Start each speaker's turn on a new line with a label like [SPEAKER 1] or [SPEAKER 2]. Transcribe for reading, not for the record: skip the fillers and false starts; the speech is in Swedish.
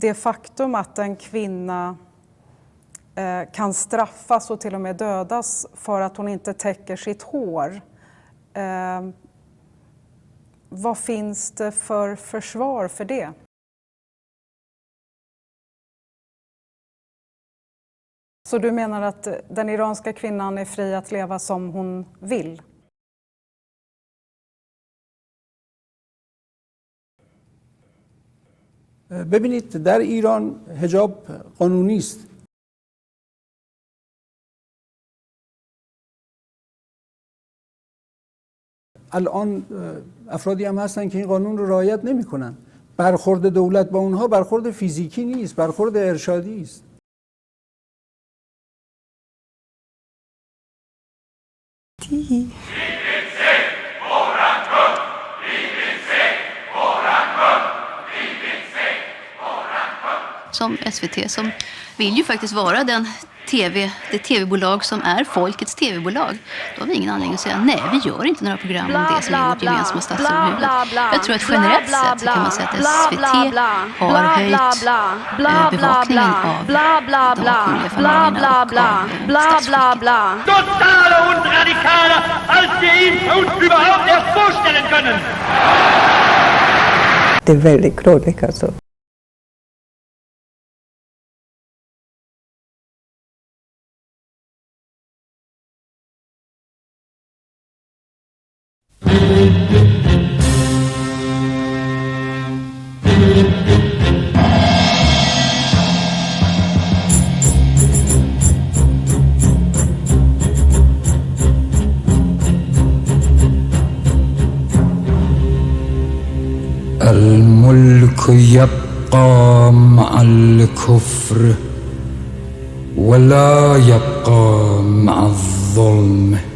[SPEAKER 1] det faktum att en kvinna kan straffas och till och med dödas för att hon inte täcker sitt hår. Vad finns det för försvar för det? Så du menar att den iranska kvinnan är fri att leva som hon vill?
[SPEAKER 2] ببینید در ایران حجاب قانونی است. الان افرادی هم هستن که این قانون رو رعایت نمی‌کنن. برخورد دولت با اونها برخورد فیزیکی نیست، برخورد ارشادی است.
[SPEAKER 3] Som SVT som vill ju faktiskt vara det tv-bolag som är folkets tv-bolag. Då har vi ingen anledning att säga nej, vi gör inte några program om det som är vårt gemensamma statsöverhuvud. Jag tror att generellt sett så kan man säga att SVT har höjt bevakningen av de kungliga familjerna och av statsskicket.
[SPEAKER 4] Totaler und radikaler, als wir ihn uns überhaupt erst vorstellen können.
[SPEAKER 5] Det är väldigt grådigt alltså.
[SPEAKER 6] الملك يبقى مع الكفر ولا يبقى مع الظلم